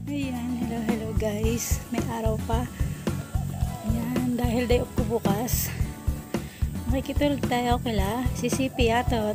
Ayan, hello guys, may araw pa. Ayan, dahil day off ko bukas, makikitulog tayo kila si Sipi Atot.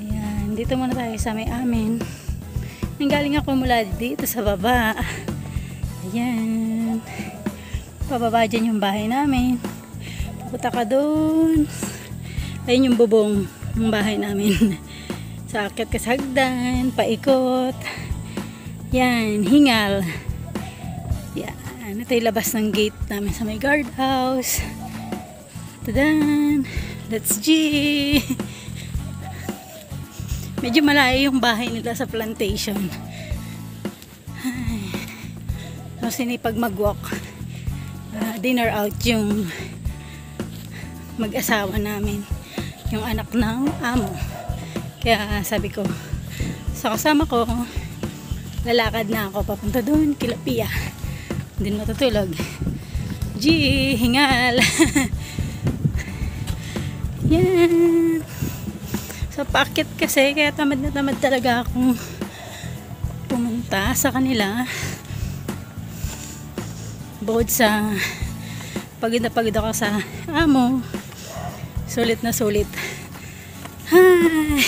Ayan, dito muna tayo sa may amin. Nanggaling ako mula dito sa baba. Ayan, pababa dyan yung bahay namin. Pupunta ka doon. Ayun yung bubong ng bahay namin. Sa akyat ka sa hagdan, paikot. Yan, hingal. Yan, ito yung labas ng gate namin sa may guardhouse. Tadan! Let's G! Medyo malayo yung bahay nila sa plantation. Ay. So, sinipag mag-walk. Dinner out yung mag-asawa namin. Yung anak ng amo. Kaya sabi ko, sa kasama ko, lalakad na ako papunta doon kila Pia. Hindi matutulog. G, hingal. Yan. So paakit kasi kaya tamad na tamad talaga akong pumunta sa kanila. Bukod sa pagod na pagod ako sa amo, sulit na sulit. Hi.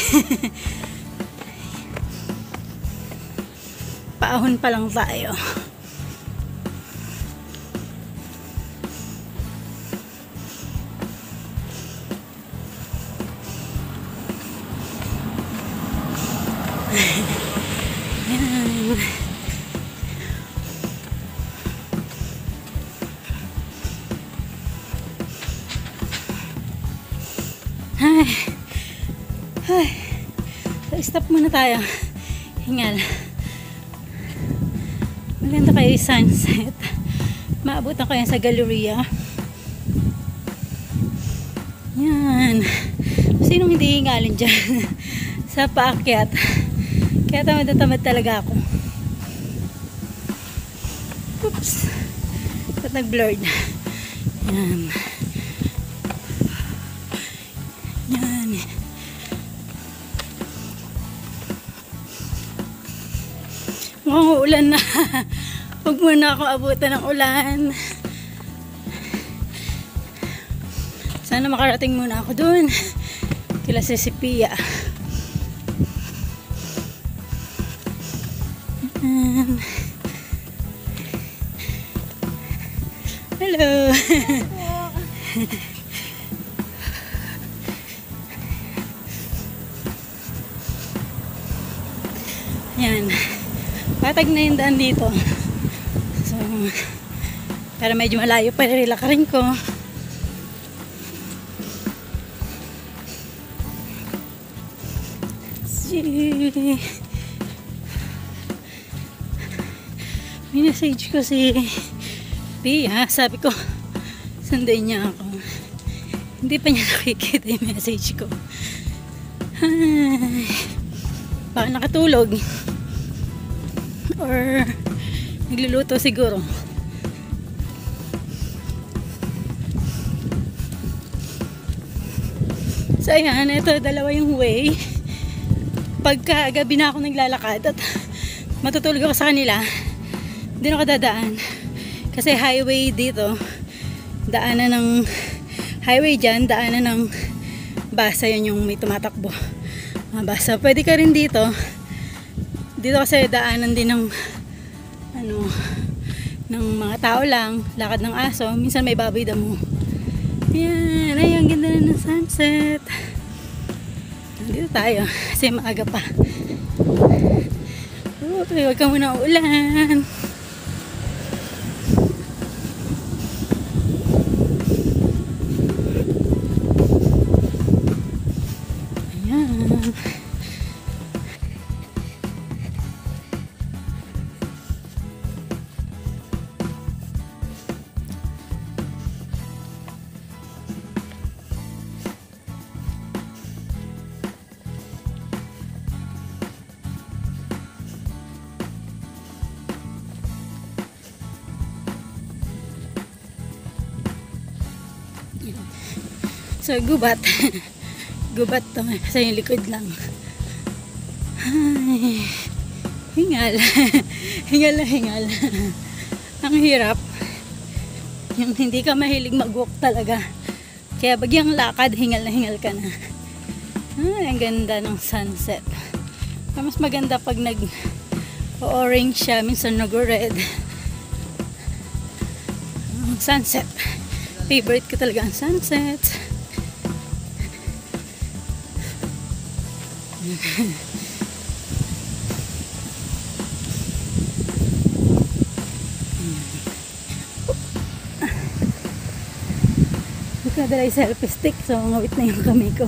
Paahon pa lang tayo. Yan. Ay. Ay. So, stop muna tayo. Hingal. Maganda kayo yung sunset. Maabutan ko yan sa Galleria. Yan. Sinong hindi hingalin dyan? Sa paakyat. Kaya tamad na tamad talaga ako. Oops. Ba't nag-blurred? Yan. Yan. Mukhang ulan na. Huwag muna ako abutan ng ulan. Sana makarating muna ako dun. Kila si Pia. Hello. Yan. Patag na yung daan dito. So, pero medyo malayo pa rin lakarin ko. Minessage ko si Pia. Sabi ko, sundayin niya ako. Hindi pa niya nakikita yung message ko. Ay, baka nakatulog. Or nagluluto siguro. So ayan, ito dalawa yung way. Pagka gabi na ako naglalakad at matutulog ako sa kanila, hindi na ako dadaan. Kasi highway dito, daanan ng highway dyan, daanan ng basa, yun yung may tumatakbo. Basa. Pwede ka rin dito. Dito kasi daanan din ng ano, ng mga tao lang, lakad ng aso, minsan may baboy damo. Yan, ay ang ganda na ng sunset. Dito tayo kasi maaga pa. Okay, huwag ka muna ulan. So, gubat. Gubat to. Sa yung likod lang. Ay, hingal. Hingal na hingal. Ang hirap. Yung hindi ka mahilig mag-walk talaga. Kaya bagyang lakad, hingal na hingal ka na. Ay, ang ganda ng sunset. Mas maganda pag nag-orange siya, minsan nag-red. Sunset. Favorite ko talaga ang sunset. Hindi ko nadala yung selfie stick, so ngawit na yung kamay ko.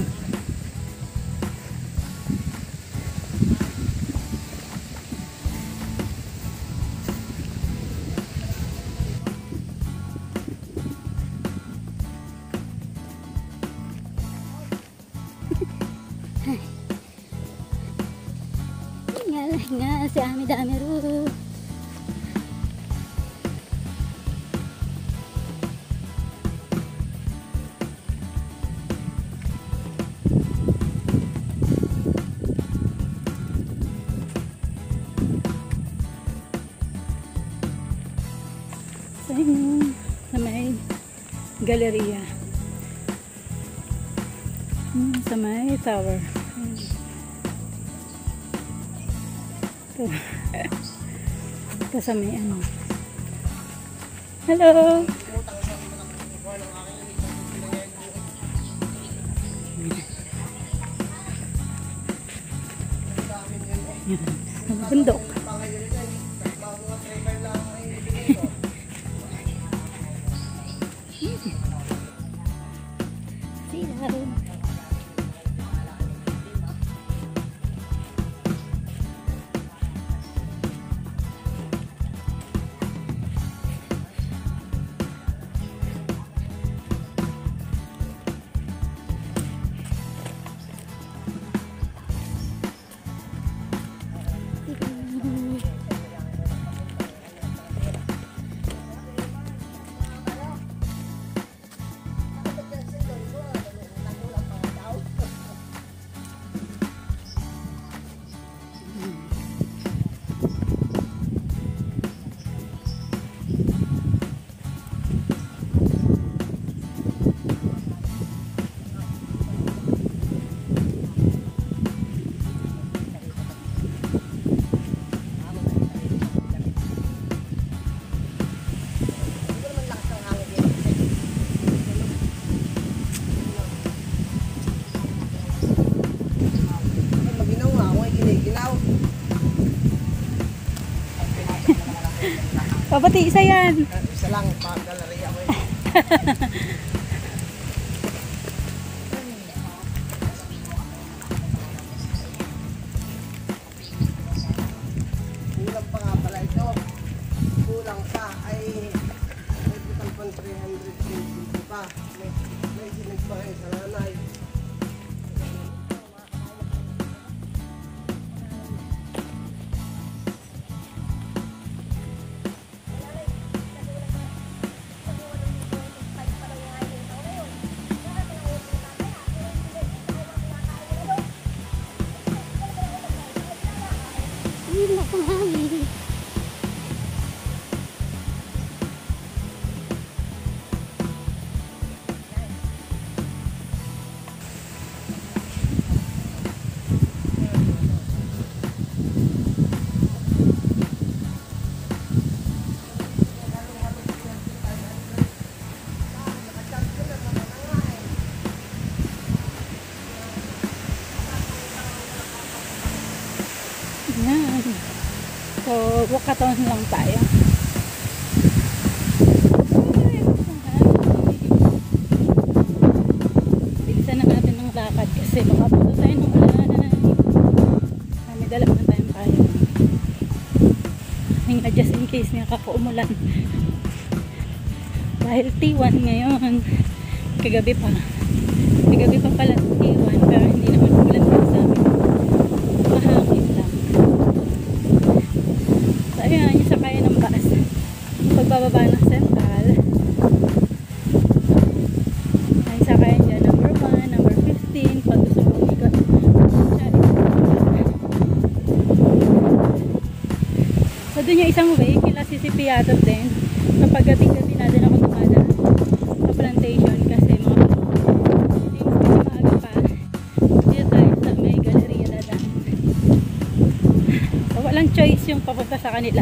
Hingal si Ami Damiru. So yun, sa may galeria, sa may tower. Ito sa may ano. Hello! Yan. Bundok. Silaw. Papati, isa yan. Isa lang, pag-galeriya mo yun. Kulang pa nga pala ito. Kulang pa ay may putang pang 350 pa. May sinag pa kayo sa nanay. Gila kang hangin. Yan. So, walkathon lang tayo. Bilisan na natin ng lakad kasi baka puto tayo ng ulan. May dala na tayong tayo. Just in case niya kakaumulan. Dahil T1 ngayon. Kagabi pa. Kagabi pa pala T1 pero hindi naman umulan pa sa amin. Mahangin lang. So ayan, yung sakayan ng bus. Pagbababa ng Central. Ay sakayan dyan ng doon yung isang way, kila Sisipiatot din. Kapag gating-gating na din ako dumadaan sa plantation kasi mga hindi mas maaga pa. Dito tayo sa may Galleria dadaan. So, walang choice yung papunta sa kanila.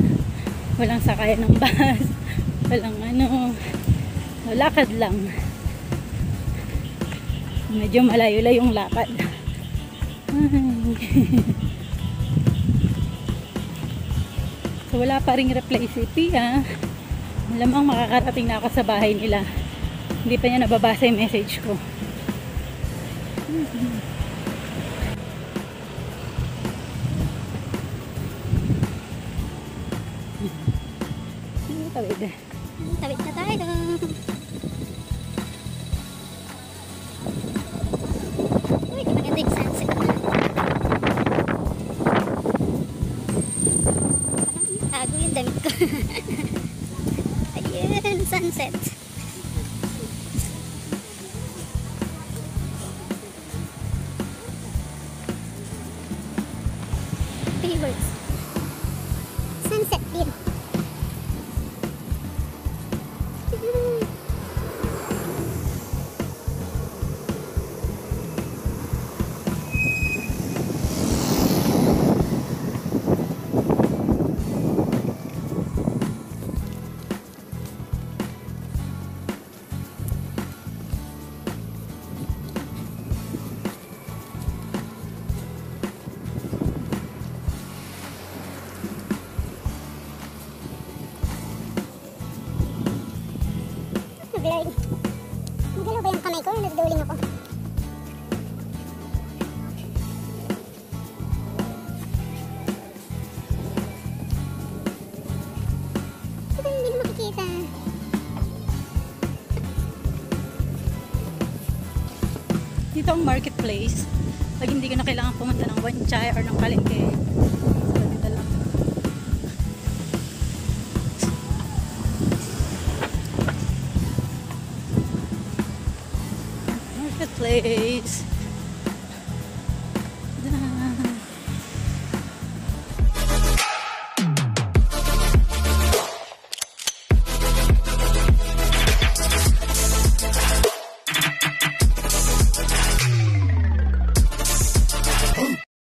Walang sakayan ng bus. Walang ano. Lakad lang. Medyo malayo-layo yung lakad. So wala pa ring reply si Pia. Malamang makakarating na ako sa bahay nila. Hindi pa niya nababasa yung message ko. Tawid. Tawid na tayo. Uy, maganda yung sunset na. Tago yung damit ko. Ayun, sunset. Favorites. Sunset view. Blurry. Nagalaw ba yung kamay ko? Nagduling ako. Ito hindi na makikita. Dito ang marketplace. Pag hindi ko na kailangan pumunta ng Wanchay or ng Palengke. So, dito lang. Marketplace.